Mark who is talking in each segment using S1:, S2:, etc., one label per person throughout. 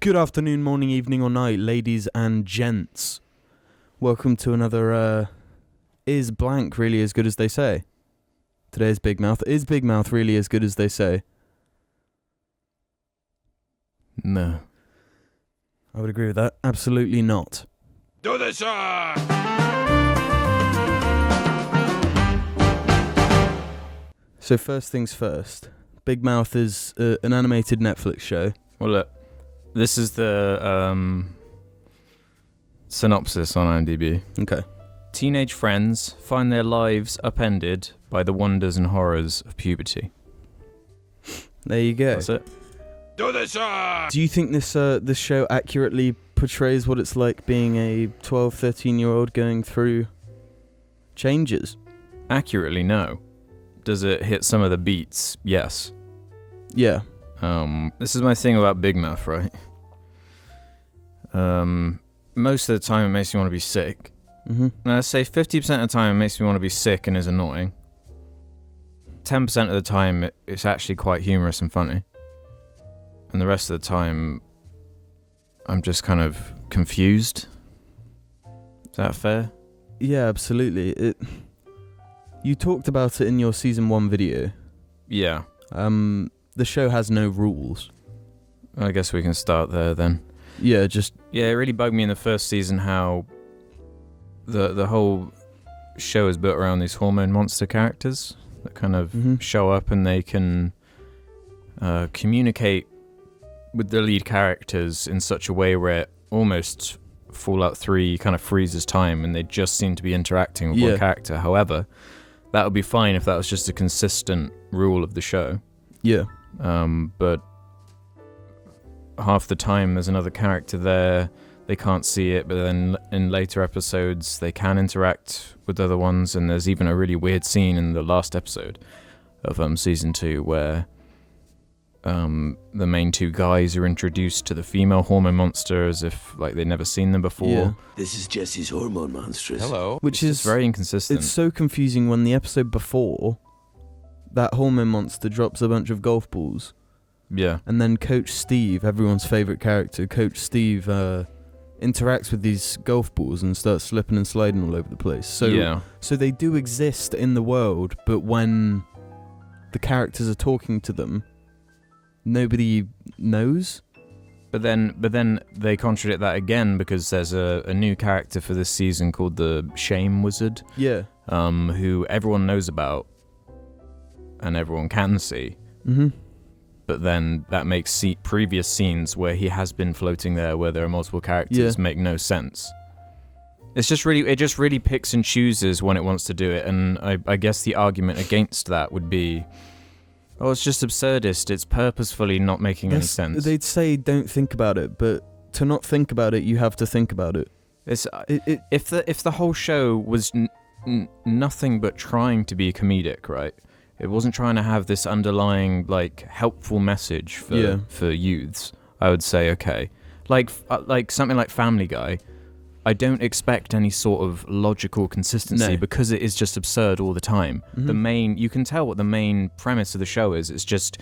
S1: Good afternoon, morning, evening or night, ladies and gents. Welcome to another, Is Blank Really As Good As They Say? Today's Big Mouth. Is Big Mouth really as good as they say?
S2: No.
S1: I would agree with that. Absolutely not.
S3: Do this, sir!
S1: So first things first. Big Mouth is an animated Netflix show.
S2: Well, look, this is the synopsis on IMDb.
S1: Okay.
S2: Teenage friends find their lives upended by the wonders and horrors of puberty.
S1: There you go.
S2: That's it.
S3: Do this, sir!
S1: Do you think this show accurately portrays what it's like being a 12, 13-year-old going through changes?
S2: Accurately, no. Does it hit some of the beats? Yes.
S1: Yeah.
S2: This is my thing about Big Mouth, right? Most of the time it makes me want to be sick.
S1: Mm-hmm.
S2: Now, let's say 50% of the time it makes me want to be sick and is annoying. 10% of the time it's actually quite humorous and funny. And the rest of the time I'm just kind of confused. Is that fair?
S1: Yeah, absolutely. You talked about it in your season 1 video.
S2: Yeah.
S1: The show has no rules.
S2: I guess we can start there then.
S1: Yeah,
S2: Yeah, it really bugged me in the first season how the whole show is built around these hormone monster characters that kind of show up and they can communicate with the lead characters in such a way where it almost Fallout 3 kind of freezes time and they just seem to be interacting with one character. However, that would be fine if that was just a consistent rule of the show.
S1: Yeah.
S2: But half the time there's another character there, they can't see it, but then in later episodes they can interact with other ones, and there's even a really weird scene in the last episode of season 2 where the main two guys are introduced to the female hormone monster as if like they'd never seen them before.
S1: Yeah.
S4: This is Jesse's hormone monstrous.
S3: Hello.
S1: Which
S2: It's
S1: is
S2: very inconsistent.
S1: It's so confusing when the episode before, that hormone monster drops a bunch of golf balls.
S2: Yeah.
S1: And then Coach Steve, everyone's favourite character, Coach Steve, interacts with these golf balls and starts slipping and sliding all over the place. So they do exist in the world, but when the characters are talking to them, nobody knows.
S2: But then they contradict that again because there's a new character for this season called the Shame Wizard.
S1: Yeah.
S2: Who everyone knows about and everyone can see.
S1: Mm-hmm.
S2: But then that makes previous scenes where he has been floating there, where there are multiple characters, make no sense. It just really picks and chooses when it wants to do it, and I guess the argument against that would be, oh, it's just absurdist. It's purposefully not making any sense.
S1: They'd say don't think about it, but to not think about it, you have to think about it.
S2: If the whole show was nothing but trying to be comedic, right? It wasn't trying to have this underlying, like, helpful message for youths. I would say, okay. Like something like Family Guy, I don't expect any sort of logical consistency because it is just absurd all the time.
S1: Mm-hmm.
S2: You can tell what the main premise of the show is. It's just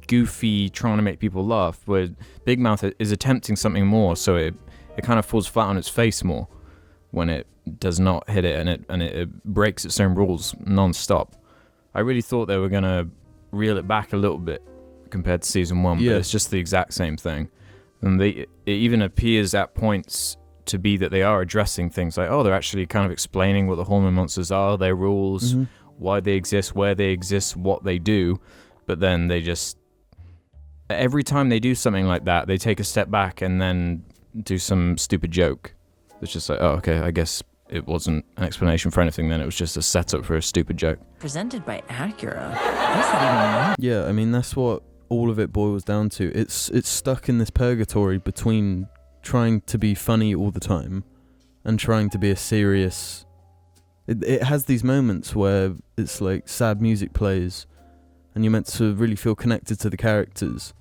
S2: goofy, trying to make people laugh, where Big Mouth is attempting something more, so it kind of falls flat on its face more when it does not hit it, and it breaks its own rules non-stop. I really thought they were going to reel it back a little bit compared to season 1, but it's just the exact same thing. And it even appears at points to be that they are addressing things like, oh, they're actually kind of explaining what the hormone monsters are, their rules, why they exist, where they exist, what they do. But then they just, every time they do something like that, they take a step back and then do some stupid joke. It's just like, oh, okay, I guess it wasn't an explanation for anything then. It was just a setup for a stupid joke.
S5: Presented by Acura. What does that even mean?
S1: Yeah, I mean, that's what all of it boils down to. It's stuck in this purgatory between trying to be funny all the time and trying to be a serious... It has these moments where it's like sad music plays and you're meant to really feel connected to the characters,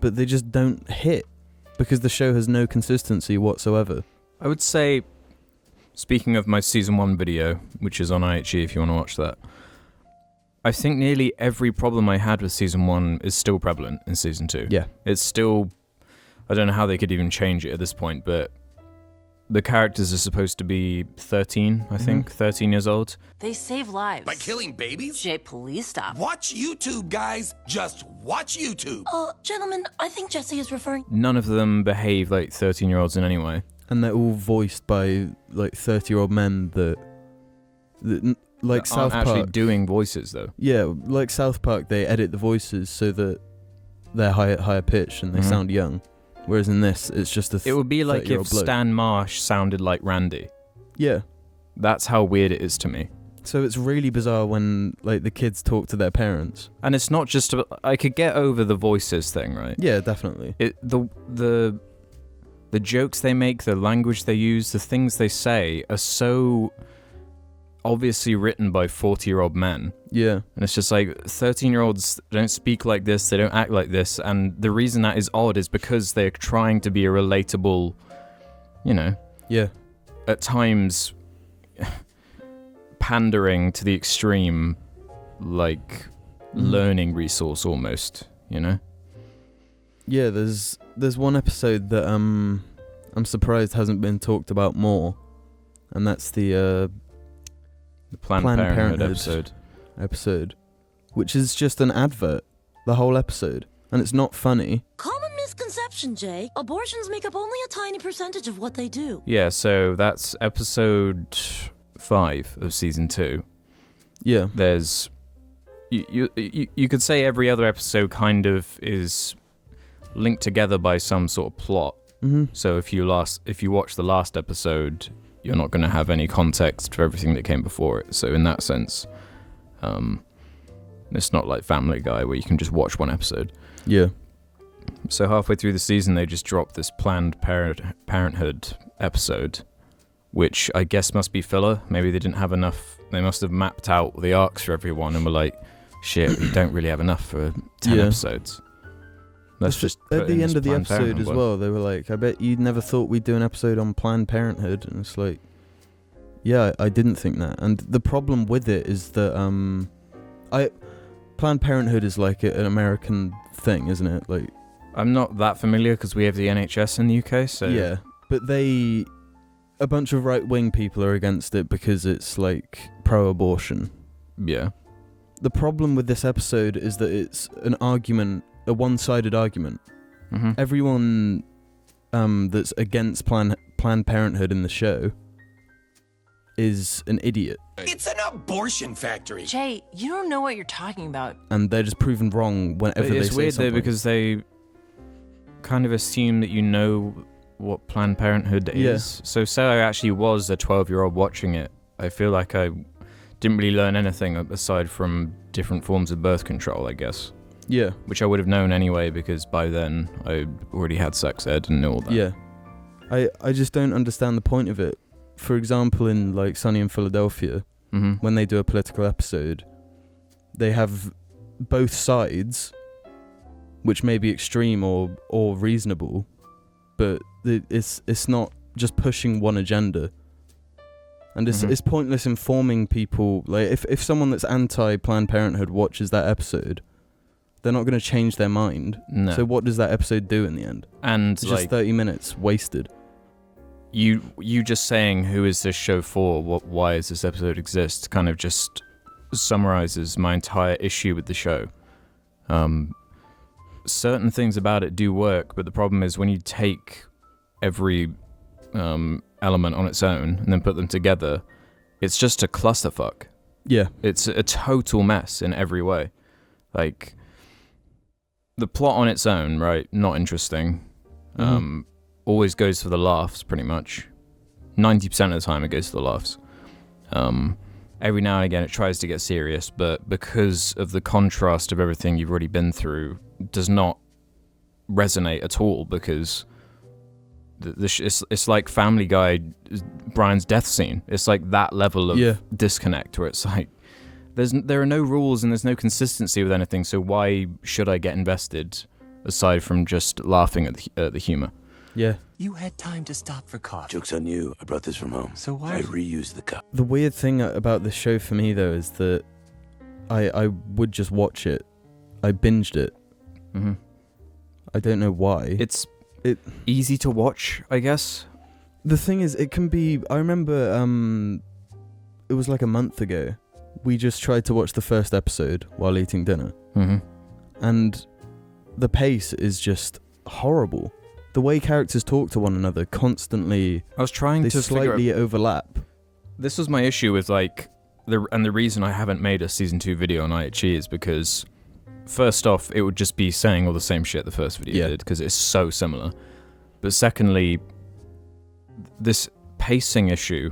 S1: but they just don't hit because the show has no consistency whatsoever.
S2: I would say, speaking of my season 1 video, which is on IHE if you want to watch that, I think nearly every problem I had with season 1 is still prevalent in season 2.
S1: Yeah.
S2: It's still I don't know how they could even change it at this point, but the characters are supposed to be 13, I think, 13 years old.
S5: They save lives.
S3: By killing babies?
S5: Jay, please stop.
S3: Watch YouTube, guys. Just watch YouTube.
S5: Gentlemen, I think Jesse is referring...
S2: None of them behave like 13-year-olds in any way.
S1: And they're all voiced by like 30-year-old men that like
S2: That
S1: South
S2: aren't actually
S1: Park.
S2: doing voices, though.
S1: Yeah, like South Park, they edit the voices so that they're higher pitched and they sound young. Whereas in this, it's just
S2: It would be like if
S1: 30-year-old bloke.
S2: Stan Marsh sounded like Randy.
S1: Yeah.
S2: That's how weird it is to me.
S1: So it's really bizarre when like the kids talk to their parents.
S2: And it's not just I could get over the voices thing, right?
S1: Yeah, definitely.
S2: The jokes they make, the language they use, the things they say are so obviously written by 40-year-old men.
S1: Yeah.
S2: And it's just like 13-year-olds don't speak like this, they don't act like this, and the reason that is odd is because they're trying to be a relatable,
S1: Yeah.
S2: at times pandering to the extreme, like learning resource almost,
S1: Yeah, there's one episode that I'm surprised hasn't been talked about more, and that's the
S2: Planned Parenthood
S1: episode, which is just an advert, the whole episode, and it's not funny.
S6: Common misconception, Jay. Abortions make up only a tiny percentage of what they do.
S2: Yeah, so that's episode 5 of season 2.
S1: Yeah.
S2: There's you could say every other episode kind of is linked together by some sort of plot.
S1: Mm-hmm.
S2: So if you watch the last episode, you're not going to have any context for everything that came before it. So in that sense, it's not like Family Guy where you can just watch one episode.
S1: Yeah.
S2: So halfway through the season, they just dropped this Planned Parenthood episode, which I guess must be filler. Maybe they didn't have enough. They must have mapped out the arcs for everyone and were like, shit, we don't really have enough for 10 episodes. Let's just
S1: at the end of the episode as well, they were like, I bet you never thought we'd do an episode on Planned Parenthood. And it's like, yeah, I didn't think that. And the problem with it is that Planned Parenthood is like an American thing, isn't it? Like,
S2: I'm not that familiar because we have the NHS in the UK, so...
S1: Yeah, but a bunch of right-wing people are against it because it's like pro-abortion.
S2: Yeah.
S1: The problem with this episode is that it's an argument, a one-sided argument.
S2: Mm-hmm.
S1: Everyone that's against Planned Parenthood in the show is an idiot.
S3: It's an abortion factory.
S5: Jay, you don't know what you're talking about.
S1: And they're just proven wrong whenever they say
S2: It's weird
S1: something.
S2: though because they kind of assume that you know what Planned Parenthood is. So say I actually was a 12-year-old watching it, I feel like I didn't really learn anything aside from different forms of birth control, I guess.
S1: Yeah.
S2: Which I would have known anyway because by then I already had sex ed and knew all that.
S1: Yeah. I just don't understand the point of it. For example, in like Sunny in Philadelphia, when they do a political episode, they have both sides, which may be extreme or reasonable, but it's not just pushing one agenda. And it's pointless informing people. Like if someone that's anti-Planned Parenthood watches that episode, they're not going to change their mind.
S2: No.
S1: So what does that episode do in the end?
S2: And
S1: It's just 30 minutes wasted.
S2: You just saying who is this show for, why does this episode exist, kind of just summarizes my entire issue with the show. Certain things about it do work, but the problem is when you take every element on its own and then put them together, it's just a clusterfuck.
S1: Yeah.
S2: It's a total mess in every way. Like, the plot on its own, right, not interesting. Always goes for the laughs, pretty much. 90% of the time it goes for the laughs. Every now and again it tries to get serious, but because of the contrast of everything you've already been through, does not resonate at all, because it's like Family Guy, Brian's death scene. It's like that level of disconnect where it's like, there are no rules and there's no consistency with anything, so why should I get invested aside from just laughing at the humor?
S1: Yeah.
S4: You had time to stop for coffee. Joke's on you. I brought this from home. So why? I reused the cup.
S1: The weird thing about this show for me, though, is that I would just watch it. I binged it. I don't know why.
S2: It's easy to watch, I guess.
S1: The thing is, it can be... I remember it was like a month ago. We just tried to watch the first episode while eating dinner.
S2: Mm-hmm.
S1: And the pace is just horrible. The way characters talk to one another constantly...
S2: I was trying
S1: they
S2: to
S1: slightly overlap.
S2: This was my issue with, like... the reason I haven't made a Season 2 video on IHE is because... First off, it would just be saying all the same shit the first video did, because it's so similar. But secondly, this pacing issue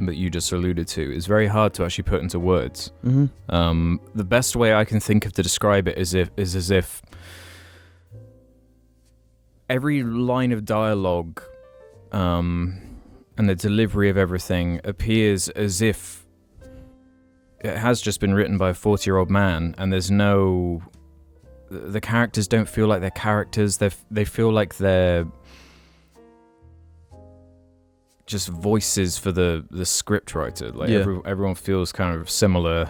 S2: that you just alluded to is very hard to actually put into words.
S1: Mm-hmm.
S2: The best way I can think of to describe it is as if every line of dialogue and the delivery of everything appears as if it has just been written by a 40-year-old man, and there's no... The characters don't feel like they're characters. They feel like they're just voices for the script writer. Like everyone feels kind of similar.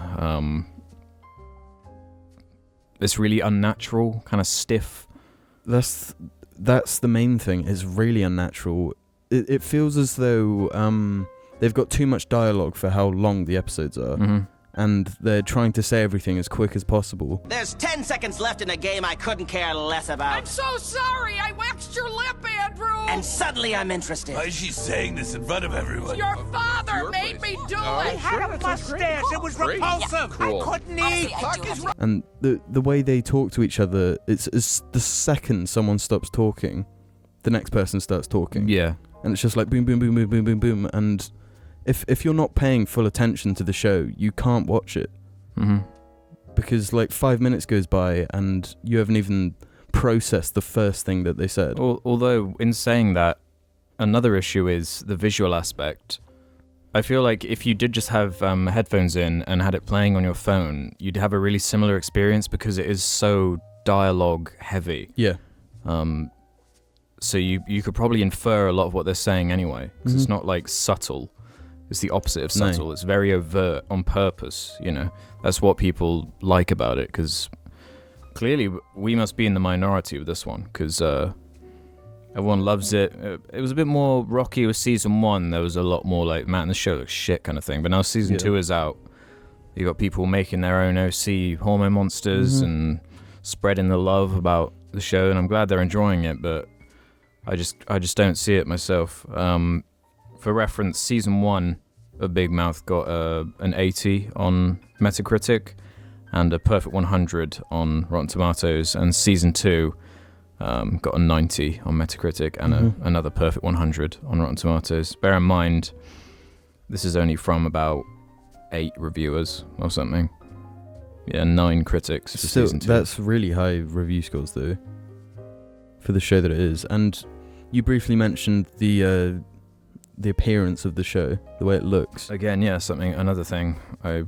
S2: It's really unnatural, kind of stiff.
S1: That's the main thing. It's really unnatural. It feels as though they've got too much dialogue for how long the episodes are.
S2: Mm-hmm.
S1: And they're trying to say everything as quick as possible.
S7: There's 10 seconds left in a game I couldn't care less about.
S8: I'm so sorry! I waxed your lip, Andrew!
S7: And suddenly I'm interested.
S4: Why is she saying this in front of everyone?
S8: Your father made me do it!
S9: I had a mustache. It was repulsive.
S8: Cool.
S9: I couldn't eat.
S1: And the way they talk to each other, it's the second someone stops talking, the next person starts talking.
S2: Yeah.
S1: And it's just like boom, boom, boom, boom, boom, boom, boom. And if you're not paying full attention to the show, you can't watch it.
S2: Mm-hmm.
S1: Because like 5 minutes goes by and you haven't even processed the first thing that they said.
S2: Although, in saying that, another issue is the visual aspect. I feel like if you did just have headphones in and had it playing on your phone, you'd have a really similar experience because it is so dialogue heavy.
S1: Yeah.
S2: So you could probably infer a lot of what they're saying anyway, because it's not like subtle. It's the opposite of subtle.
S1: No.
S2: It's very overt on purpose, you know. That's what people like about it, because clearly we must be in the minority with this one, because everyone loves it. It was a bit more rocky with Season 1. There was a lot more like, man, this show looks shit kind of thing. But now Season 2 is out. You got people making their own OC hormone monsters and spreading the love about the show, and I'm glad they're enjoying it, but I just don't see it myself. For reference, Season 1 of Big Mouth got an 80 on Metacritic and a perfect 100 on Rotten Tomatoes, and Season 2 got a 90 on Metacritic and another perfect 100 on Rotten Tomatoes. Bear in mind, this is only from about 8 reviewers or something. Yeah, 9 critics for Season 2.
S1: That's really high review scores, though, for the show that it is. And you briefly mentioned the appearance of the show, the way it looks.
S2: Again, yeah, another thing I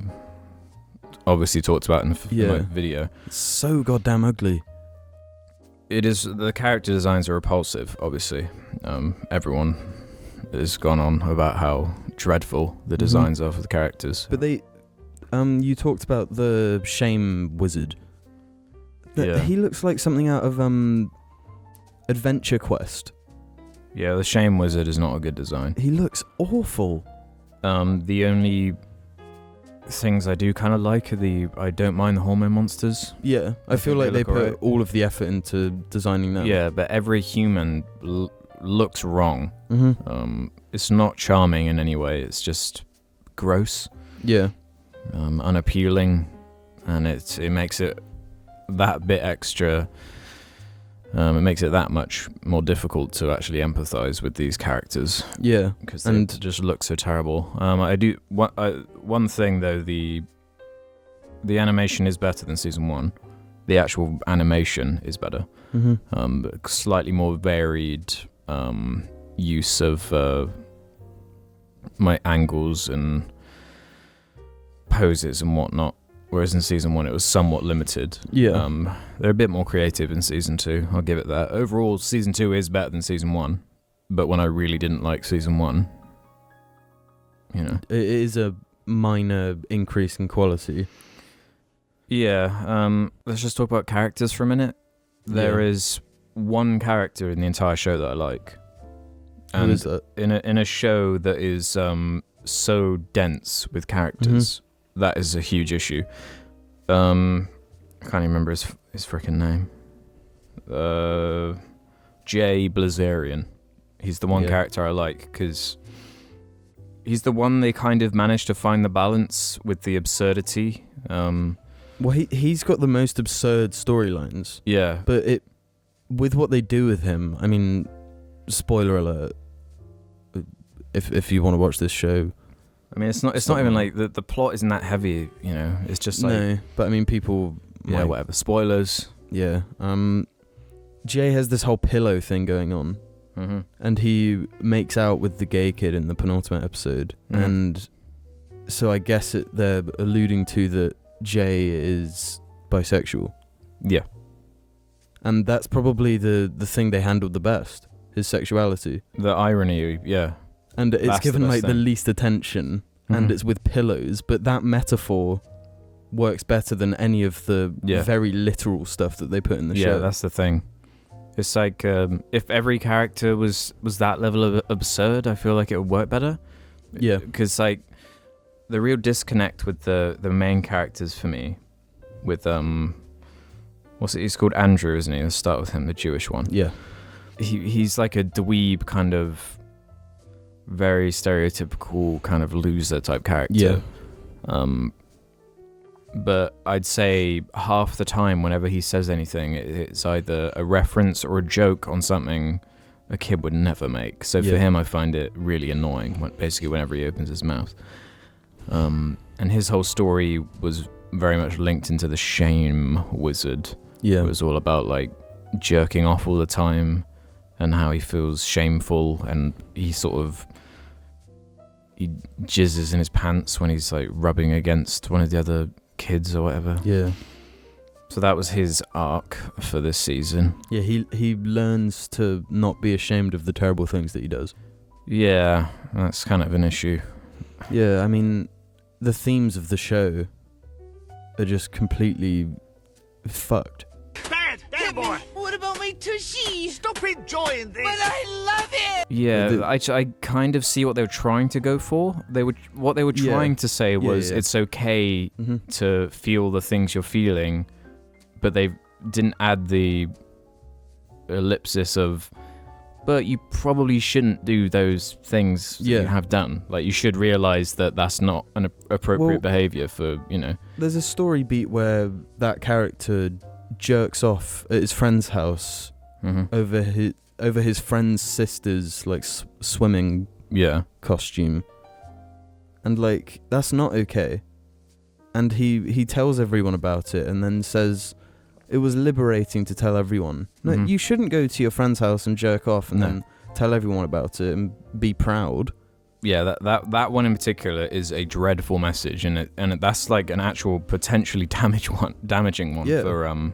S2: obviously talked about in my video.
S1: It's so goddamn ugly.
S2: It is. The character designs are repulsive, obviously. Everyone has gone on about how dreadful the designs are for the characters.
S1: But you talked about the Shame Wizard. He looks like something out of Adventure Quest.
S2: Yeah, the Shame Wizard is not a good design.
S1: He looks awful.
S2: The only things I do kind of like are I don't mind the hormone monsters.
S1: Yeah, I feel like they put
S2: alright.
S1: all of the effort into designing them.
S2: Yeah, but every human looks wrong.
S1: Mm-hmm.
S2: It's not charming in any way. It's just gross.
S1: Yeah.
S2: Unappealing, and it makes it that bit extra. It makes it that much more difficult to actually empathize with these characters.
S1: Yeah,
S2: because they just look so terrible. One thing though, the animation is better than Season 1. The actual animation is better. But slightly more varied use of my angles and poses and whatnot. Whereas in Season 1 it was somewhat limited.
S1: Yeah.
S2: They're a bit more creative in Season 2, I'll give it that. Overall, Season 2 is better than Season 1, but when I really didn't like Season 1, you know.
S1: It is a minor increase in quality.
S2: Yeah, let's just talk about characters for a minute. There is one character in the entire show that I like.
S1: Who
S2: And
S1: is that?
S2: in a show that is so dense with characters, that is a huge issue. I can't even remember his freaking name. Jay Blazarian. He's the one character I like because he's the one they kind of managed to find the balance with the absurdity.
S1: Well, he's got the most absurd storylines.
S2: Yeah.
S1: But with what they do with him, I mean, spoiler alert, if you want to watch this show.
S2: I mean, it's not even like the plot isn't that heavy, you know. It's just like
S1: no, but I mean, people.
S2: Yeah, whatever. Spoilers.
S1: Yeah. Jay has this whole pillow thing going on, and he makes out with the gay kid in the penultimate episode, and so I guess they're alluding to that Jay is bisexual.
S2: Yeah.
S1: And that's probably the thing they handled the best, his sexuality.
S2: The irony, yeah.
S1: And it's
S2: That's
S1: given
S2: the
S1: like
S2: best
S1: the
S2: thing.
S1: least attention, and it's with pillows, but that metaphor works better than any of the very literal stuff that they put in the show.
S2: Yeah, that's the thing. It's like if every character was that level of absurd, I feel like it would work better.
S1: Yeah.
S2: Because like the real disconnect with the main characters for me, with what's it? He's called Andrew, isn't he? Let's start with him, the Jewish one.
S1: Yeah.
S2: He's like a dweeb kind of very stereotypical kind of loser type character.
S1: Yeah.
S2: But I'd say half the time whenever he says anything, it's either a reference or a joke on something a kid would never make. So for him, I find it really annoying, basically whenever he opens his mouth. And his whole story was very much linked into the shame wizard.
S1: Yeah.
S2: It was all about like jerking off all the time and how he feels shameful, and he jizzes in his pants when he's like rubbing against one of the other kids or whatever.
S1: Yeah.
S2: So that was his arc for this season.
S1: Yeah, he learns to not be ashamed of the terrible things that he does.
S2: Yeah, that's kind of an issue.
S1: Yeah, I mean, the themes of the show are just completely fucked.
S9: Bad boy!
S8: What about my tushy?
S9: Stop enjoying this!
S8: But I love it!
S2: Yeah, I kind of see what they were trying to go for. What they were trying to say was it's okay to feel the things you're feeling, but they didn't add the ellipsis of, but you probably shouldn't do those things that you have done. Like, you should realize that that's not an appropriate behavior for, you know.
S1: There's a story beat where that character jerks off at his friend's house over his friend's sister's like swimming costume, and like that's not okay. And he tells everyone about it, and then says it was liberating to tell everyone. No, you shouldn't go to your friend's house and jerk off and then tell everyone about it and be proud.
S2: Yeah, that one in particular is a dreadful message, and that's like an actual potentially damaging one for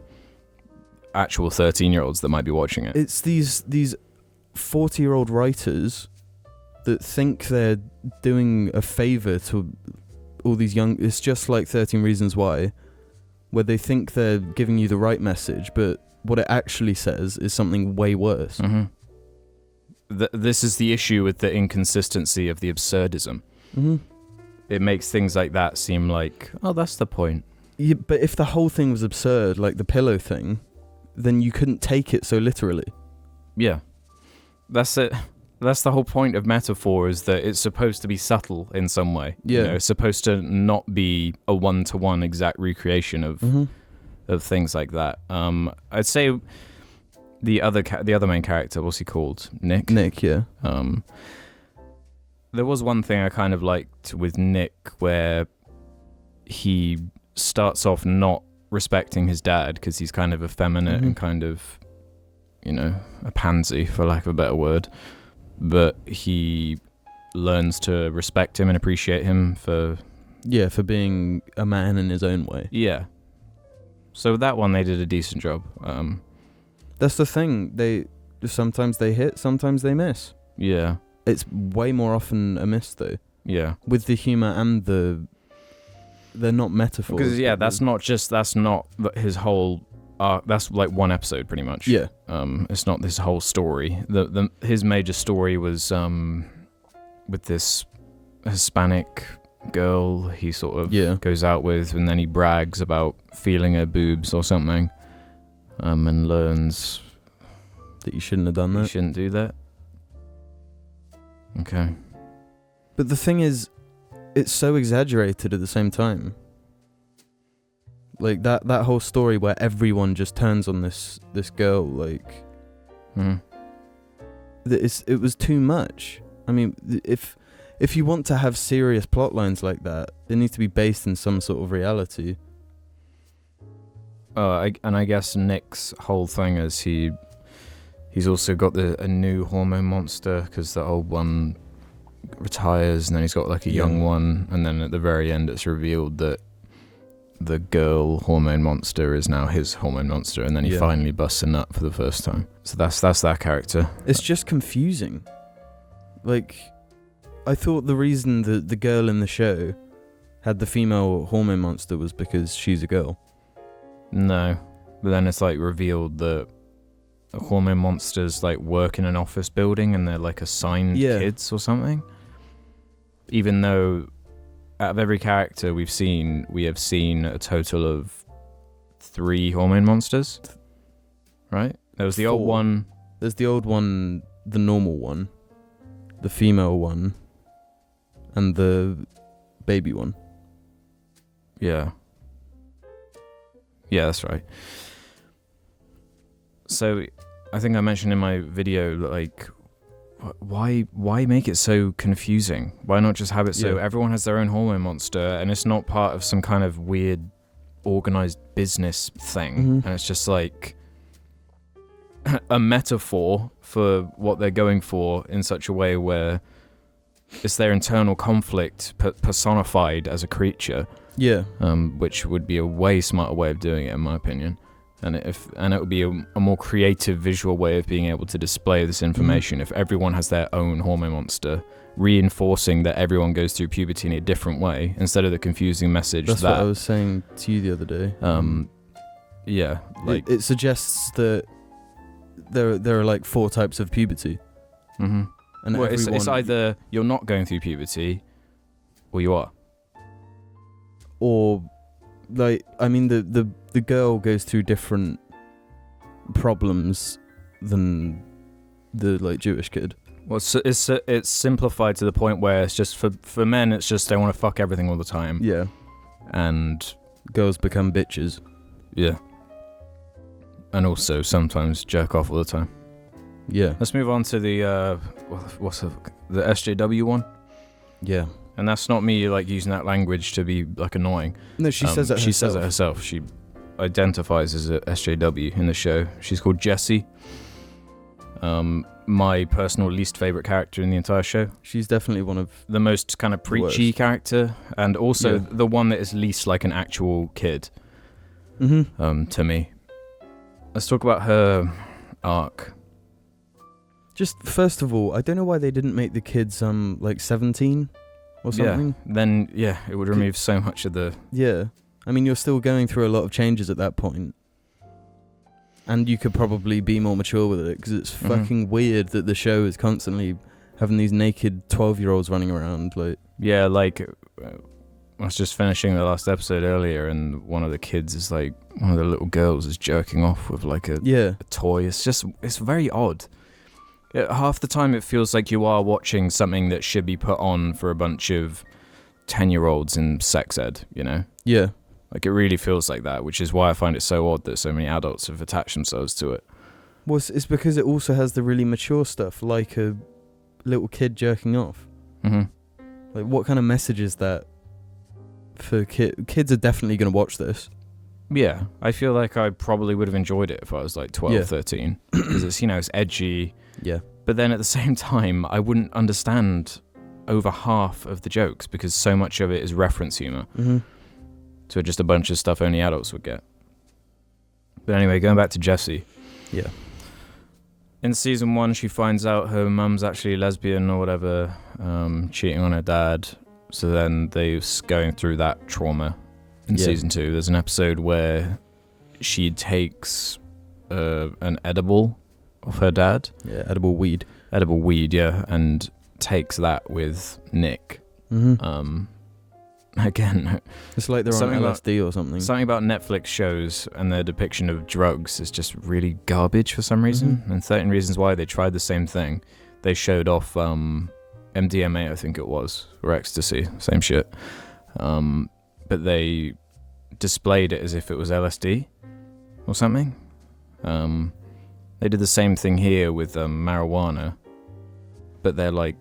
S2: actual 13-year-olds that might be watching it.
S1: It's these 40-year-old writers that think they're doing a favor to all these young. It's just like 13 Reasons Why, where they think they're giving you the right message, but what it actually says is something way worse.
S2: This is the issue with the inconsistency of the absurdism. It makes things like that seem like, oh, that's the point.
S1: Yeah, but if the whole thing was absurd, like the pillow thing, then you couldn't take it so literally.
S2: Yeah. That's it. That's the whole point of metaphor, is that it's supposed to be subtle in some way.
S1: Yeah.
S2: You know, it's supposed to not be a one-to-one exact recreation of things like that. I'd say the other main character, what's he called? Nick?
S1: Nick, yeah.
S2: There was one thing I kind of liked with Nick, where he starts off not respecting his dad because he's kind of effeminate and kind of, you know, a pansy, for lack of a better word. But he learns to respect him and appreciate him for
S1: being a man in his own way.
S2: Yeah. So that one, they did a decent job.
S1: That's the thing. Sometimes they hit, sometimes they miss.
S2: Yeah.
S1: It's way more often a miss, though.
S2: Yeah.
S1: With the humor and they're not metaphors.
S2: Because that's not his whole that's like one episode pretty much.
S1: Yeah.
S2: It's not this whole story. His major story was with this Hispanic girl he sort of goes out with, and then he brags about feeling her boobs or something, and learns
S1: that you shouldn't have done that.
S2: You shouldn't do that. Okay.
S1: But the thing is, it's so exaggerated at the same time. Like that whole story where everyone just turns on this girl, like, it was too much. I mean, if you want to have serious plot lines like that, they need to be based in some sort of reality.
S2: I guess Nick's whole thing is he's also got a new hormone monster because the old one retires, and then he's got like a young one, and then at the very end it's revealed that the girl hormone monster is now his hormone monster, and then he finally busts a nut for the first time. So that's that character.
S1: It's just confusing. Like, I thought the reason that the girl in the show had the female hormone monster was because she's a girl.
S2: No, but then it's like revealed that the hormone monsters like work in an office building and they're like assigned kids or something. Even though out of every character we have seen a total of 3 hormone monsters, right? There was the
S1: 4.
S2: old one.
S1: There's the old one, the normal one, the female one, and the baby one.
S2: Yeah. Yeah, that's right. So I think I mentioned in my video, like, why make it so confusing? Why not just have it so everyone has their own hormone monster and it's not part of some kind of weird organized business thing, and it's just like a metaphor for what they're going for in such a way where it's their internal conflict personified as a creature.
S1: Yeah.
S2: Which would be a way smarter way of doing it, in my opinion. And it would be a more creative visual way of being able to display this information if everyone has their own hormone monster, reinforcing that everyone goes through puberty in a different way instead of the confusing message.
S1: That's what I was saying to you the other day.
S2: Yeah, like
S1: it suggests that there are like 4 types of puberty.
S2: And well, it's either you're not going through puberty, or you are.
S1: Or, like, I mean, the girl goes through different problems than the like Jewish kid.
S2: Well, it's simplified to the point where it's just for men, it's just they want to fuck everything all the time.
S1: Yeah.
S2: And
S1: girls become bitches.
S2: Yeah. And also sometimes jerk off all the time.
S1: Yeah.
S2: Let's move on to the the SJW one.
S1: Yeah.
S2: And that's not me like using that language to be like annoying.
S1: No, she says it herself.
S2: She says it herself. She identifies as a SJW in the show. She's called Jessie. My personal least favorite character in the entire show.
S1: She's definitely one of
S2: the most kind of preachy character, and also the one that is least like an actual kid. To me. Let's talk about her arc.
S1: Just first of all, I don't know why they didn't make the kids like 17 or something.
S2: Yeah. Then it would remove so much of the.
S1: Yeah, I mean you're still going through a lot of changes at that point, and you could probably be more mature with it because it's fucking weird that the show is constantly having these naked 12-year-olds running around. Like I was just finishing the last episode earlier, and one of the kids is like one of the little girls is jerking off with like a toy. It's very odd. Half the time it feels like you are watching something that should be put on for a bunch of 10-year-olds in sex ed, you know? Yeah.
S2: Like it really feels like that, which is why I find it so odd that so many adults have attached themselves to it.
S1: Well, it's because it also has the really mature stuff, like a little kid jerking off. Like what kind of message is that for kids are definitely going to watch this.
S2: Yeah, I feel like I probably would have enjoyed it if I was like 12, 13. Because it's, it's edgy.
S1: Yeah.
S2: But then at the same time, I wouldn't understand over half of the jokes because so much of it is reference humor. So just a bunch of stuff only adults would get. But anyway, going back to Jessie.
S1: Yeah.
S2: In season 1, she finds out her mum's actually lesbian or whatever, cheating on her dad. So then they're going through that trauma. In season 2, there's an episode where she takes an edible of her dad.
S1: Yeah, edible weed.
S2: Edible weed, yeah, and takes that with Nick. Again,
S1: it's like they're on LSD or something.
S2: Something about Netflix shows and their depiction of drugs is just really garbage for some reason. And 13 Reasons Why, they tried the same thing. They showed off MDMA, I think it was, or ecstasy, same shit. But they displayed it as if it was LSD or something. They did the same thing here with marijuana, but they're like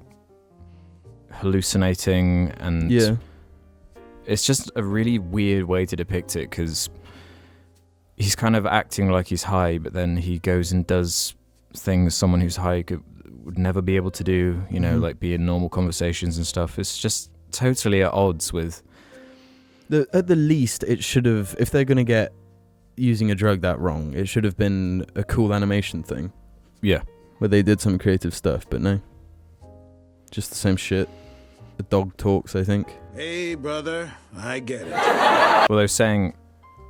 S2: hallucinating and...
S1: Yeah.
S2: It's just a really weird way to depict it, because he's kind of acting like he's high, but then he goes and does things someone who's high would never be able to do, you know, like be in normal conversations and stuff. It's just totally at odds with...
S1: At the least, it should have, if they're going to get using a drug that wrong, it should have been a cool animation thing.
S2: Yeah.
S1: Where they did some creative stuff, but no. Just the same shit. The dog talks, I think.
S3: Hey, brother, I get it.
S2: Well, they were saying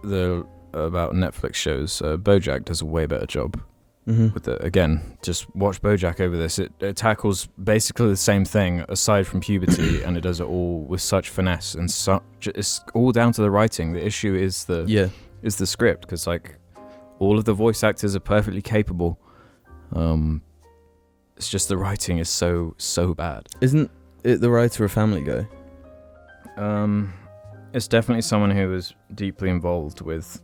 S2: about Netflix shows, BoJack does a way better job with it. Again, just watch BoJack over this. It tackles basically the same thing aside from puberty, and it does it all with such finesse and it's all down to the writing. The issue is the script, because like all of the voice actors are perfectly capable. It's just the writing is so bad.
S1: Isn't it the writer of Family Guy?
S2: It's definitely someone who was deeply involved with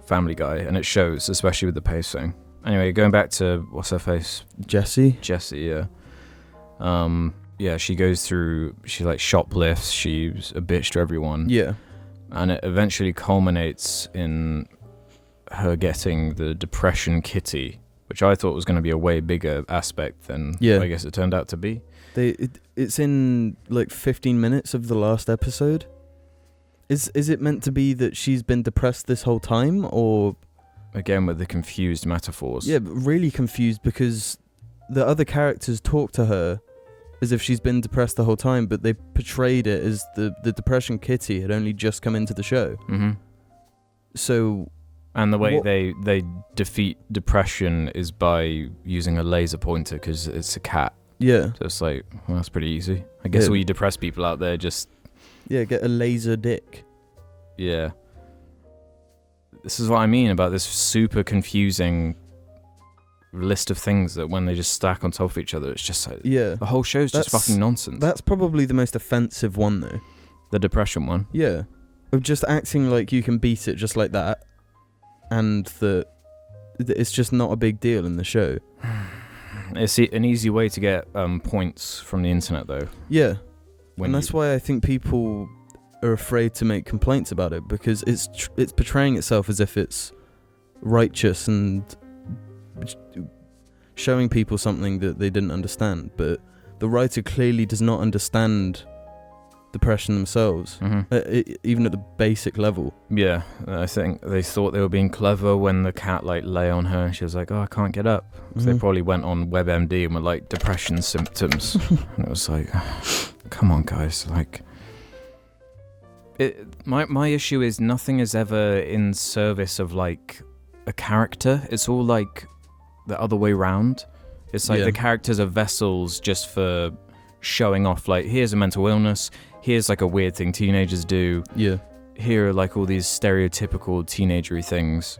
S2: Family Guy, and it shows, especially with the pacing. Anyway, going back to what's her face,
S1: Jessie,
S2: yeah. Yeah, she goes through. She like shoplifts. She's a bitch to everyone.
S1: Yeah,
S2: and it eventually culminates in her getting the depression kitty, which I thought was going to be a way bigger aspect than I guess it turned out to be.
S1: It's in like 15 minutes of the last episode. Is it meant to be that she's been depressed this whole time, or...
S2: Again, with the confused metaphors.
S1: Yeah, but really confused, because the other characters talk to her as if she's been depressed the whole time, but they portrayed it as the depression kitty had only just come into the show. So...
S2: And the way they defeat depression is by using a laser pointer, because it's a cat.
S1: Yeah.
S2: So it's like, well, that's pretty easy. I guess all you depressed people out there just...
S1: Yeah, get a laser dick.
S2: Yeah. This is what I mean about this super confusing list of things that when they just stack on top of each other, it's just like... Yeah. The whole show's just fucking nonsense.
S1: That's probably the most offensive one, though.
S2: The depression one?
S1: Yeah. Of just acting like you can beat it just like that, and that it's just not a big deal in the show.
S2: It's an easy way to get points from the internet, though.
S1: Yeah. And that's why I think people are afraid to make complaints about it, because it's portraying itself as if it's righteous and showing people something that they didn't understand. But the writer clearly does not understand depression themselves, even at the basic level.
S2: Yeah, I think they thought they were being clever when the cat like lay on her and she was like, oh, I can't get up. So they probably went on WebMD and were like, depression symptoms. And it was like, come on, guys. Like, my issue is nothing is ever in service of like a character. It's all like the other way round. It's like the characters are vessels just for showing off, like, here's a mental illness, here's like a weird thing teenagers do. Yeah. Here are like all these stereotypical teenagery things.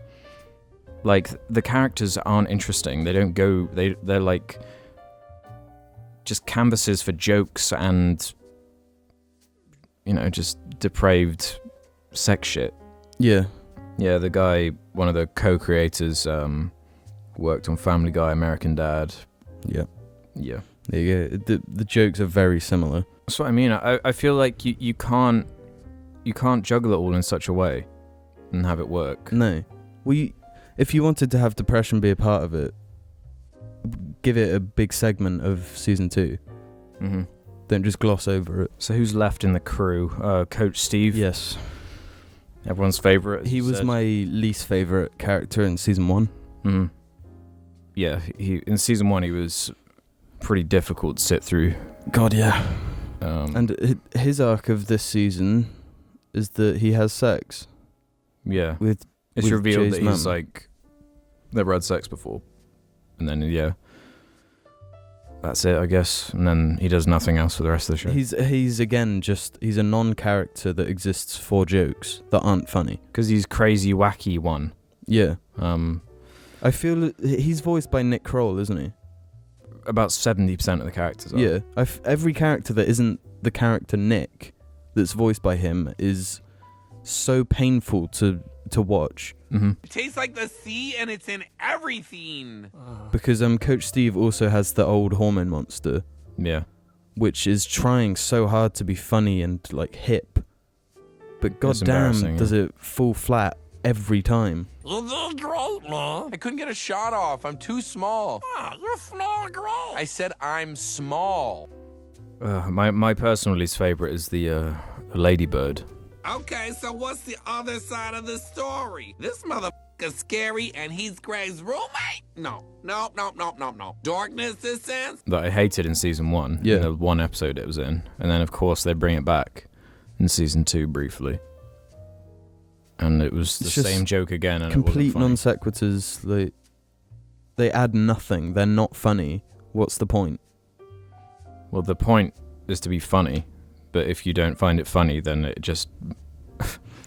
S2: Like, the characters aren't interesting. They don't go, they're like just canvases for jokes and, you know, just depraved sex shit. Yeah. Yeah, the guy, one of the co-creators, worked on Family Guy, American Dad. Yeah. Yeah.
S1: There you go. The jokes are very similar.
S2: That's what I mean. I feel like you can't juggle it all in such a way and have it work.
S1: No. Well, if you wanted to have depression be a part of it, give it a big segment of season 2. Mm-hmm. Don't just gloss over it.
S2: So who's left in the crew? Coach Steve?
S1: Yes.
S2: Everyone's favourite?
S1: He was my least favourite character in season 1.
S2: Mm-hmm. Yeah, in season 1 he was pretty difficult to sit through.
S1: God, yeah. And his arc of this season is that he has sex.
S2: Yeah.
S1: With
S2: It's
S1: with
S2: revealed
S1: Jay's
S2: that he's
S1: mum.
S2: like they've had sex before, and then that's it, I guess. And then he does nothing else for the rest of the show.
S1: He's again he's a non-character that exists for jokes that aren't funny.
S2: Because he's crazy, wacky one.
S1: Yeah. I feel he's voiced by Nick Kroll, isn't he?
S2: About 70% of the characters are.
S1: Yeah. Every character that isn't the character Nick that's voiced by him is so painful to watch.
S2: Mm-hmm.
S9: It tastes like the sea and it's in everything.
S1: Because Coach Steve also has the old hormone monster,
S2: Yeah.
S1: which is trying so hard to be funny and like hip, but
S2: It's
S1: goddamn
S2: embarrassing,
S1: does it fall flat every time.
S10: I couldn't get a shot off. I'm too small.
S8: You're small, great.
S10: I said I'm small.
S2: My personal least favorite is the ladybird.
S9: Okay, so what's the other side of the story? This motherfucker's scary and he's Greg's roommate? No. Darkness descends?
S2: That I hated in season 1.
S1: Yeah.
S2: In the one episode it was in. And then, of course, they bring it back in season 2 briefly. And it was the
S1: It's just
S2: same joke again. And
S1: Complete
S2: it wasn't funny.
S1: non sequiturs. They add nothing. They're not funny. What's the point?
S2: Well, the point is to be funny. But if you don't find it funny, then it just...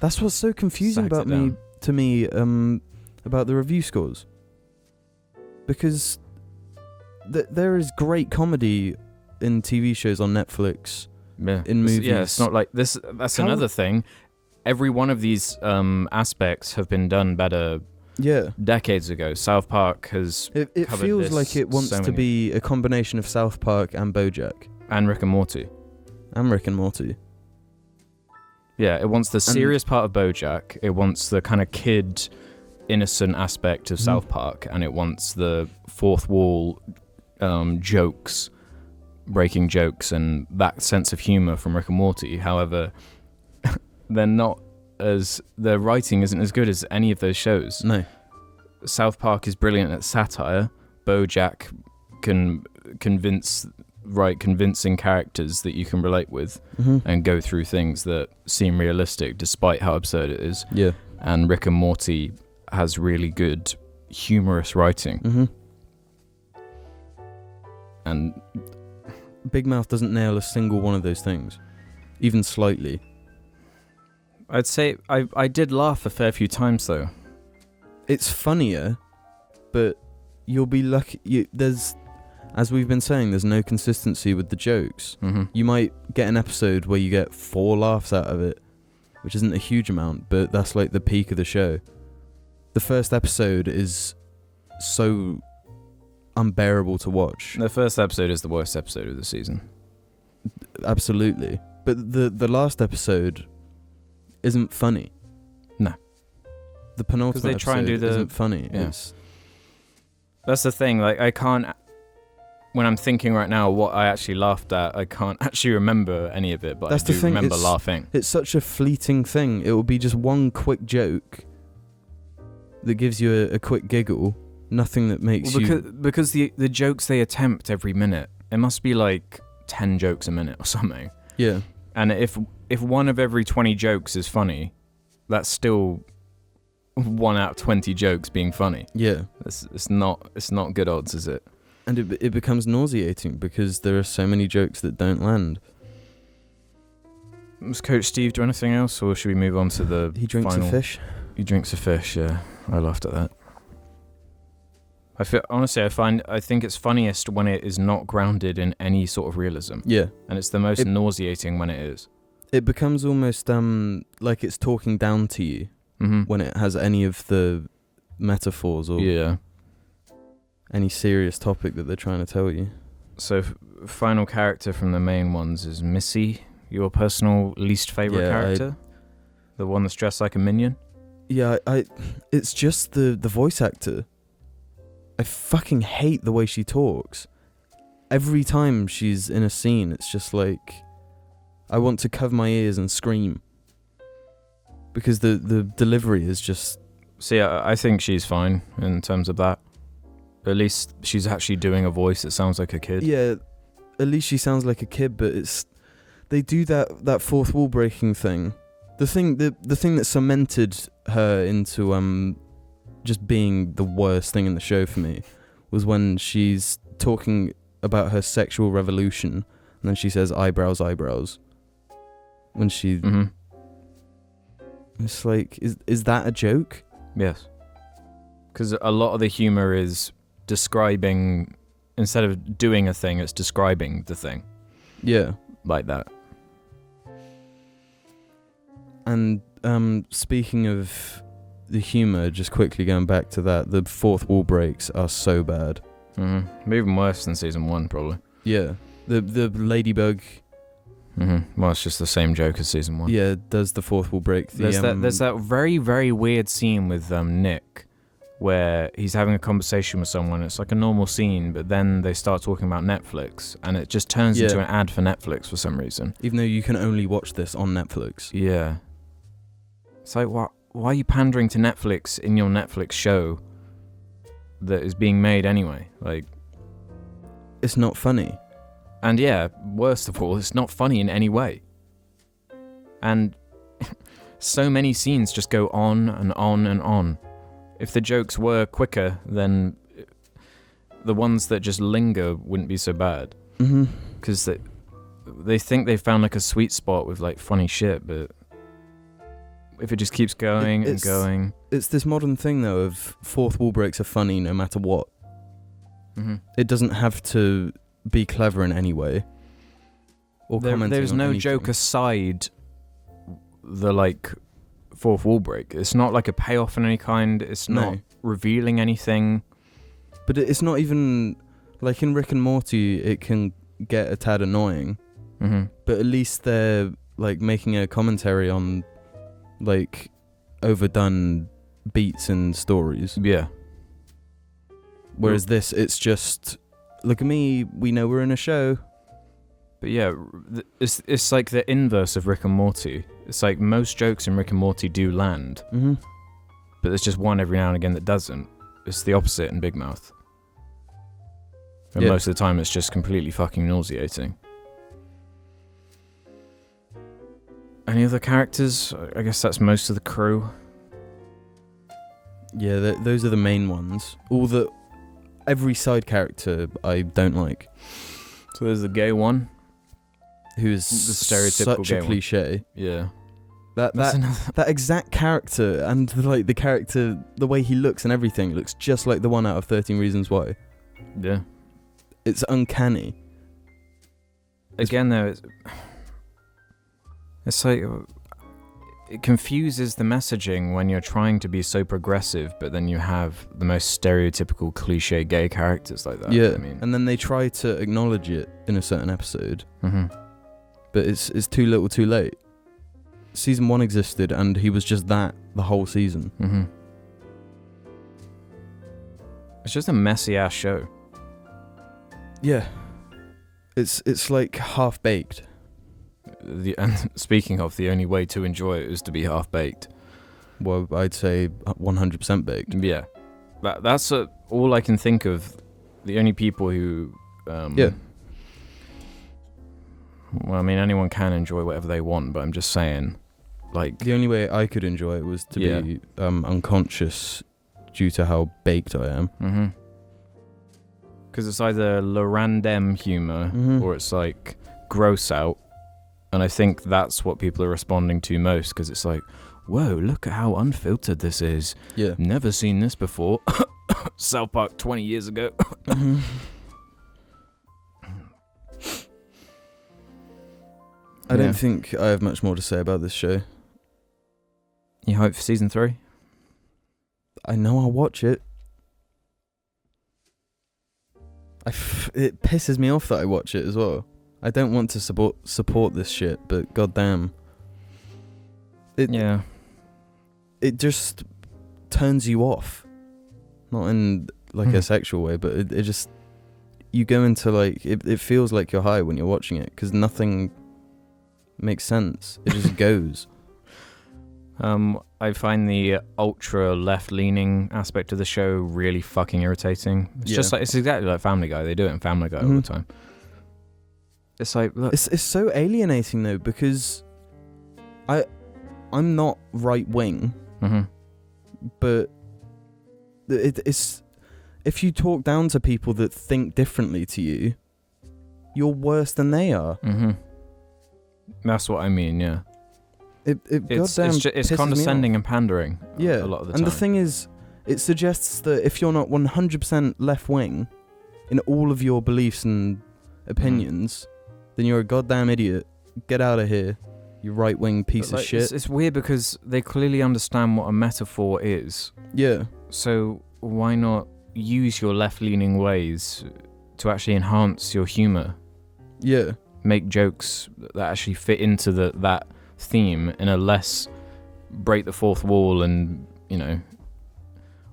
S1: That's what's so confusing
S2: Sags it
S1: to me about the review scores. Because there is great comedy in TV shows on Netflix,
S2: Yeah.
S1: in movies.
S2: Yeah, it's not like this. That's another thing. Every one of these aspects have been done better
S1: Yeah.
S2: decades ago. South Park has
S1: It
S2: covered
S1: feels
S2: this
S1: like it wants
S2: so
S1: to
S2: many-
S1: be a combination of South Park and BoJack.
S2: And Rick and Morty.
S1: And Rick and Morty.
S2: Yeah, it wants the serious part of BoJack. It wants the kind of kid, innocent aspect of South Park, and it wants the fourth wall jokes, breaking jokes, and that sense of humor from Rick and Morty. However, their writing isn't as good as any of those shows.
S1: No.
S2: South Park is brilliant at satire. BoJack can write convincing characters that you can relate with and go through things that seem realistic despite how absurd it is.
S1: Yeah.
S2: And Rick and Morty has really good humorous writing. And
S1: Big Mouth doesn't nail a single one of those things, even slightly.
S2: I'd say I did laugh a fair few times though.
S1: It's funnier, but you'll be lucky. As we've been saying, there's no consistency with the jokes. You might get an episode where you get 4 laughs out of it, which isn't a huge amount, but that's like the peak of the show. The first episode is so unbearable to watch.
S2: The first episode is the worst episode of the season.
S1: Absolutely. But the last episode isn't funny.
S2: No.
S1: The penultimate
S2: they try and do
S1: episode
S2: the-
S1: isn't funny.
S2: yeah.
S1: That's
S2: the thing, like I can't, when I'm thinking right now what I actually laughed at, I can't actually remember any of it, but I do remember laughing.
S1: It's such a fleeting thing. It will be just one quick joke that gives you a quick giggle, nothing that makes
S2: Because the jokes they attempt every minute, it must be like 10 jokes a minute or something.
S1: Yeah.
S2: And if one of every 20 jokes is funny, that's still 1 out of 20 jokes being funny.
S1: Yeah.
S2: It's not good odds, is it?
S1: And it becomes nauseating because there are so many jokes that don't land.
S2: Does Coach Steve do anything else, or should we move on to the
S1: He drinks
S2: final?
S1: a fish.
S2: He drinks a fish, yeah. I laughed at that. I think it's funniest when it is not grounded in any sort of realism.
S1: Yeah.
S2: And it's the most nauseating when it is.
S1: It becomes almost like it's talking down to you when it has any of the metaphors or any serious topic that they're trying to tell you.
S2: So, final character from the main ones is Missy, your personal least favourite character? The one that's dressed like a minion?
S1: Yeah, it's just the voice actor. I fucking hate the way she talks. Every time she's in a scene, it's just like I want to cover my ears and scream. Because the delivery is just...
S2: See, I think she's fine in terms of that. At least she's actually doing a voice that sounds like a kid.
S1: Yeah, at least she sounds like a kid, but they do that fourth wall breaking thing. The thing that cemented her into just being the worst thing in the show for me was when she's talking about her sexual revolution, and then she says eyebrows. When she, it's like, is that a joke?
S2: Yes. Because a lot of the humor is describing, instead of doing a thing, it's describing the thing.
S1: Yeah.
S2: Like that.
S1: And speaking of the humor, just quickly going back to that, the fourth wall breaks are so bad.
S2: Even worse than season 1, probably.
S1: Yeah. The ladybug.
S2: Well, it's just the same joke as season 1.
S1: Yeah, does the fourth wall break.
S2: There's that very, very weird scene with Nick, where he's having a conversation with someone. It's like a normal scene, but then they start talking about Netflix, and it just turns into an ad for Netflix for some reason.
S1: Even though you can only watch this on Netflix.
S2: Yeah. It's like, why are you pandering to Netflix in your Netflix show that is being made anyway? Like,
S1: it's not funny.
S2: And yeah, worst of all, it's not funny in any way. And so many scenes just go on and on and on. If the jokes were quicker, then the ones that just linger wouldn't be so bad. Because they think they found like a sweet spot with like funny shit, but if it just keeps going and going.
S1: It's this modern thing though of fourth wall breaks are funny no matter what. It doesn't have to be clever in any way. Or
S2: there's no joke aside the like fourth wall break. It's not like a payoff in any kind. It's not revealing anything.
S1: But it's not even like in Rick and Morty. It can get a tad annoying. But at least they're like making a commentary on like overdone beats and stories.
S2: Yeah.
S1: Whereas this, it's just, look at me, we know we're in a show.
S2: But yeah, it's like the inverse of Rick and Morty. It's like most jokes in Rick and Morty do land. But there's just one every now and again that doesn't. It's the opposite in Big Mouth. And most of the time it's just completely fucking nauseating. Any other characters? I guess that's most of the crew.
S1: Yeah, those are the main ones. Every side character I don't like.
S2: So there's the gay one,
S1: who's
S2: the stereotypical
S1: such a cliche.
S2: Yeah.
S1: That exact character and like the character, the way he looks and everything looks just like the one out of 13 Reasons Why.
S2: Yeah.
S1: It's uncanny.
S2: Again, though, it's like it confuses the messaging when you're trying to be so progressive, but then you have the most stereotypical cliche gay characters like that.
S1: Yeah,
S2: I mean,
S1: and then they try to acknowledge it in a certain episode, but it's too little, too late. Season 1 existed, and he was just that the whole season.
S2: It's just a messy ass show.
S1: Yeah, it's like half baked.
S2: And speaking of, the only way to enjoy it is to be half baked.
S1: Well, I'd say 100% baked.
S2: Yeah, that's all I can think of. The only people who, well, I mean, anyone can enjoy whatever they want, but I'm just saying, like,
S1: the only way I could enjoy it was to be unconscious due to how baked I am.
S2: Because it's either le random humor or it's like gross out. And I think that's what people are responding to most, because it's like, whoa, look at how unfiltered this is.
S1: Yeah.
S2: Never seen this before. South Park 20 years ago.
S1: I don't think I have much more to say about this show.
S2: You hope for season 3?
S1: I know I'll watch it. It pisses me off that I watch it as well. I don't want to support this shit, but goddamn, it just turns you off. Not in like a sexual way, but it just, you go into like it feels like you're high when you're watching it because nothing makes sense. It just goes.
S2: I find the ultra left-leaning aspect of the show really fucking irritating. It's just like, it's exactly like Family Guy. They do it in Family Guy all the time. It's like, look.
S1: It's so alienating though, because I'm not right wing, but it's if you talk down to people that think differently to you, you're worse than they are.
S2: Mm-hmm. That's what I mean. Yeah. It's condescending and pandering.
S1: Yeah.
S2: A lot of the
S1: and
S2: time.
S1: the thing is, it suggests that if you're not 100% left wing in all of your beliefs and opinions, then you're a goddamn idiot. Get out of here, you right wing piece of shit.
S2: It's weird because they clearly understand what a metaphor is.
S1: Yeah.
S2: So why not use your left leaning ways to actually enhance your humor?
S1: Yeah.
S2: Make jokes that actually fit into that theme in a less break the fourth wall and,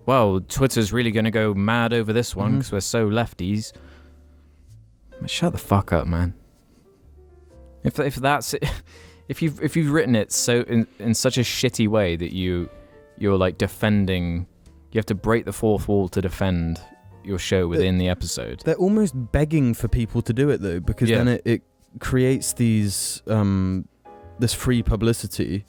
S2: well, Twitter's really going to go mad over this one because we're so lefties. Shut the fuck up, man. If that's it, if you've written it so in such a shitty way that you're like defending, you have to break the fourth wall to defend your show within the episode.
S1: They're almost begging for people to do it though, because then it creates these this free publicity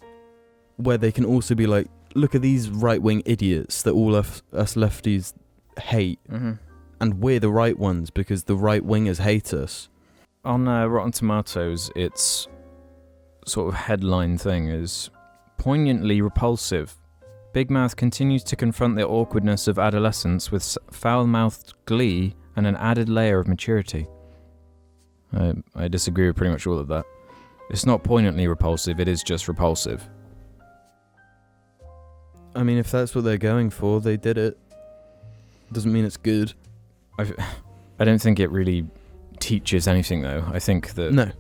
S1: where they can also be like, look at these right-wing idiots that all us lefties hate, and we're the right ones because the right-wingers hate us.
S2: On Rotten Tomatoes, its sort of headline thing is poignantly repulsive. Big Mouth continues to confront the awkwardness of adolescence with foul-mouthed glee and an added layer of maturity. I disagree with pretty much all of that. It's not poignantly repulsive, it is just repulsive.
S1: I mean, if that's what they're going for, they did it. Doesn't mean it's good.
S2: I don't think it really teaches anything, though. I think that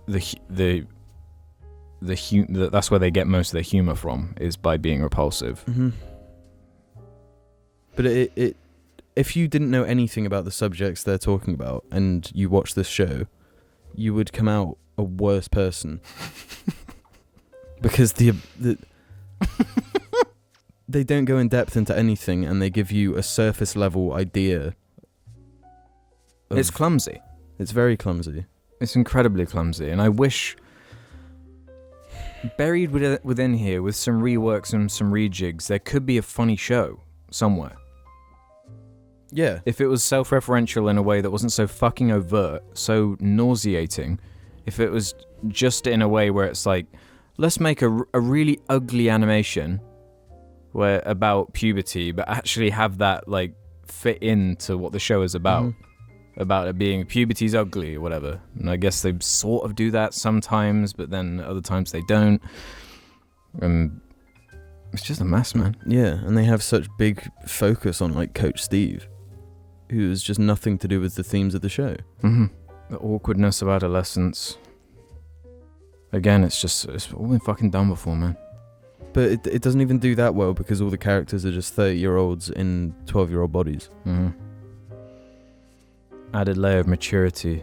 S2: that's where they get most of their humor from, is by being repulsive.
S1: Mm-hmm. But it if you didn't know anything about the subjects they're talking about and you watch this show, you would come out a worse person. Because the they don't go in depth into anything and they give you a surface level idea.
S2: It's clumsy.
S1: It's very clumsy.
S2: It's incredibly clumsy, and I wish buried within here with some reworks and some rejigs, there could be a funny show somewhere.
S1: Yeah.
S2: If it was self-referential in a way that wasn't so fucking overt, so nauseating, if it was just in a way where it's like, let's make a really ugly animation about puberty, but actually have that like fit into what the show is about. About it being puberty's ugly or whatever. And I guess they sort of do that sometimes, but then other times they don't. It's just a mess, man.
S1: Yeah, and they have such big focus on like Coach Steve, who is just nothing to do with the themes of the show.
S2: Mm-hmm. The awkwardness of adolescence. Again, it's all been fucking done before, man.
S1: But it doesn't even do that well because all the characters are just 30-year-olds in 12-year-old bodies.
S2: Mm-hmm. Added layer of maturity.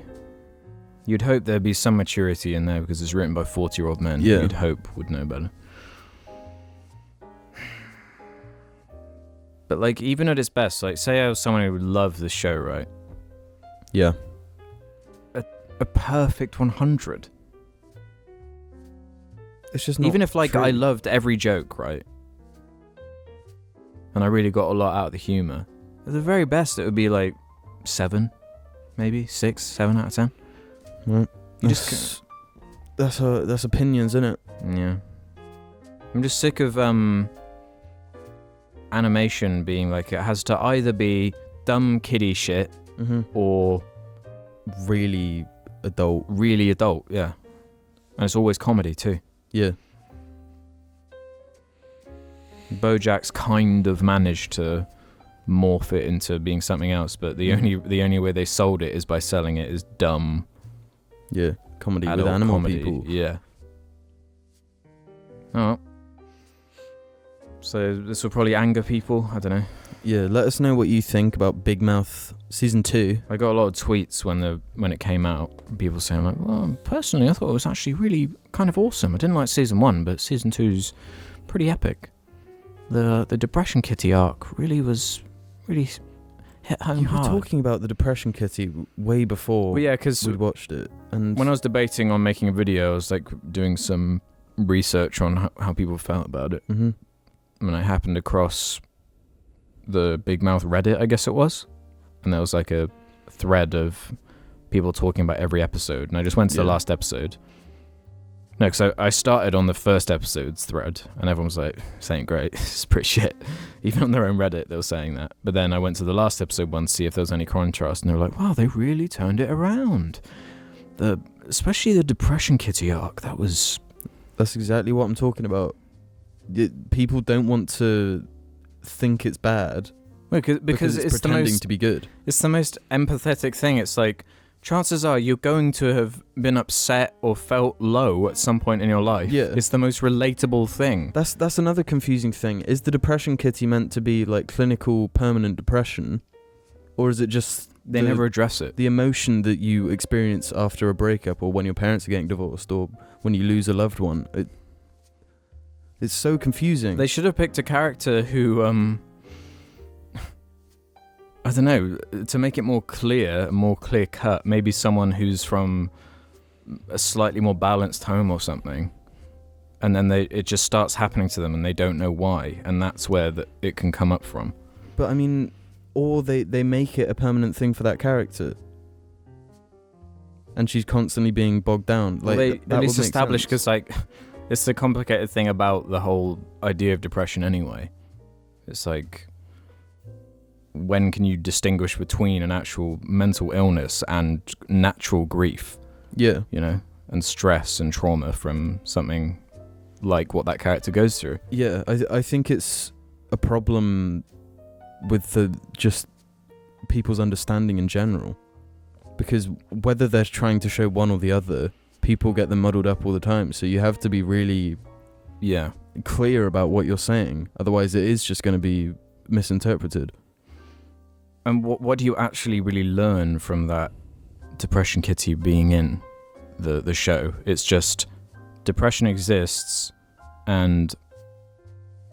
S2: You'd hope there'd be some maturity in there because it's written by 40-year-old men.
S1: Yeah.
S2: You'd hope would know better. But like, even at its best, like, say I was someone who would love the show, right?
S1: Yeah.
S2: A perfect 100.
S1: It's just not
S2: even if like
S1: true.
S2: I loved every joke, right? And I really got a lot out of the humor. At the very best, it would be like 7. Maybe 6, 7 out of 10.
S1: Right. That's opinions, isn't it?
S2: Yeah. I'm just sick of animation being like, it has to either be dumb kiddie shit or
S1: really adult.
S2: Really adult, yeah. And it's always comedy too.
S1: Yeah.
S2: BoJack's kind of managed to morph it into being something else, but the only way they sold it is by selling it as dumb.
S1: Yeah, comedy
S2: adult
S1: with animal
S2: comedy.
S1: people.
S2: Yeah. Oh. So this will probably anger people. I don't know.
S1: Yeah, let us know what you think about Big Mouth Season 2.
S2: I got a lot of tweets when it came out. People saying like, well, personally, I thought it was actually really kind of awesome. I didn't like Season 1, but Season 2's pretty epic. The Depression Kitty arc really hit home hard.
S1: You were talking about the Depression Kitty way before
S2: because
S1: we'd watched it. And
S2: when I was debating on making a video, I was like doing some research on how people felt about it.
S1: Mm-hmm.
S2: And I happened across the Big Mouth Reddit, I guess it was, and there was like a thread of people talking about every episode, and I just went to the last episode. No, because I started on the first episode's thread, and everyone was like, this ain't great, it's pretty shit. Even on their own Reddit, they were saying that. But then I went to the last episode one to see if there was any contrast, and they were like, wow, they really turned it around. Especially the Depression Kitty arc,
S1: That's exactly what I'm talking about. People don't want to think it's bad because it's pretending to be good.
S2: It's the most empathetic thing. It's like, chances are you're going to have been upset or felt low at some point in your life.
S1: Yeah.
S2: It's the most relatable thing.
S1: That's another confusing thing. Is the Depression Kitty meant to be like clinical permanent depression? Or is it just...
S2: They never address it.
S1: The emotion that you experience after a breakup, or when your parents are getting divorced, or when you lose a loved one. It's so confusing.
S2: They should have picked a character who... I don't know, to make it more clear cut, maybe someone who's from a slightly more balanced home or something, and then it just starts happening to them and they don't know why, and that's where it can come up from.
S1: But I mean, or they make it a permanent thing for that character, and she's constantly being bogged down. Like,
S2: they at least establish, because like, it's the complicated thing about the whole idea of depression anyway. It's like, when can you distinguish between an actual mental illness and natural grief?
S1: Yeah.
S2: You know, and stress and trauma from something like what that character goes through.
S1: Yeah, I think it's a problem with just people's understanding in general. Because whether they're trying to show one or the other, people get them muddled up all the time. So you have to be really clear about what you're saying. Otherwise it is just going to be misinterpreted.
S2: And what do you actually really learn from that Depression Kitty being in the show? It's just depression exists and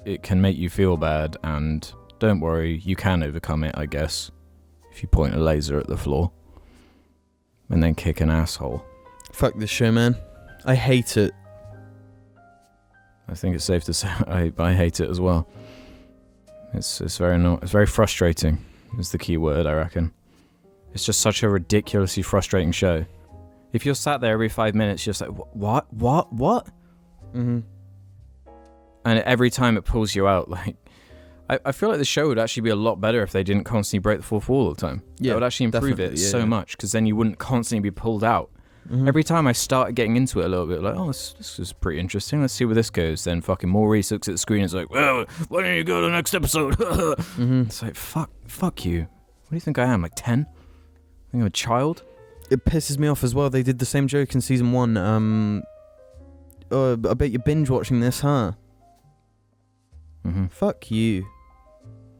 S2: it can make you feel bad, and don't worry, you can overcome it, I guess, if you point a laser at the floor and then kick an asshole.
S1: Fuck this show, man. I hate it.
S2: I think it's safe to say I hate it as well. It's very frustrating. Is the key word, I reckon. It's just such a ridiculously frustrating show. If you're sat there every 5 minutes, you're just like, what?
S1: Mm-hmm.
S2: And every time it pulls you out, like, I feel like the show would actually be a lot better if they didn't constantly break the fourth wall all the time.
S1: Yeah,
S2: that would actually improve it so much, because then you wouldn't constantly be pulled out.
S1: Mm-hmm.
S2: Every time I started getting into it a little bit, like, oh, this is pretty interesting. Let's see where this goes. Then fucking Maurice looks at the screen and is like, well, why don't you go to the next episode?
S1: Mm-hmm.
S2: It's like, fuck you. What do you think I am, like 10? I think I'm a child?
S1: It pisses me off as well. They did the same joke in season 1. I bet you're binge watching this, huh?
S2: Mm-hmm.
S1: Fuck you.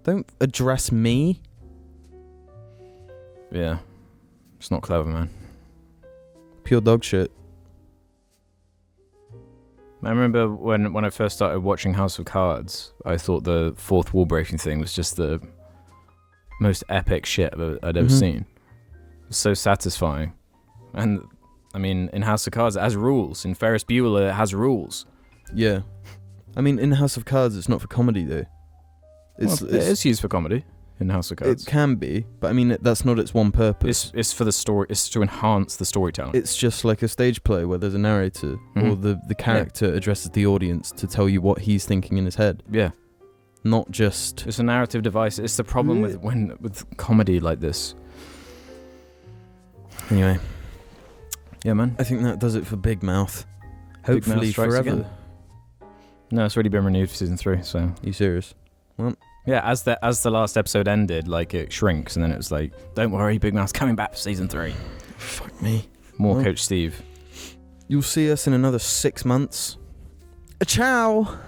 S1: Don't address me.
S2: Yeah. It's not clever, man.
S1: Pure dog shit.
S2: I remember when I first started watching House of Cards, I thought the fourth wall breaking thing was just the most epic shit I'd ever seen. It's so satisfying. And, I mean, in House of Cards, it has rules. In Ferris Bueller, it has rules.
S1: Yeah. I mean, in House of Cards, it's not for comedy, though.
S2: It is used for comedy in House of Cards.
S1: It can be, but I mean, that's not its one purpose.
S2: It's for the story. It's to enhance the storytelling.
S1: It's just like a stage play where there's a narrator, or the character addresses the audience to tell you what he's thinking in his head.
S2: Yeah.
S1: Not just...
S2: It's a narrative device. It's the problem with comedy like this.
S1: Anyway.
S2: Yeah, man.
S1: I think that does it for Big Mouth. Hopefully forever.
S2: Again. No, it's already been renewed for season 3, so...
S1: You serious? Well...
S2: Yeah, as the last episode ended, like, it shrinks, and then it was like, don't worry, Big Mouth's coming back for season 3.
S1: Fuck me.
S2: More Coach Steve.
S1: You'll see us in another 6 months. Ciao!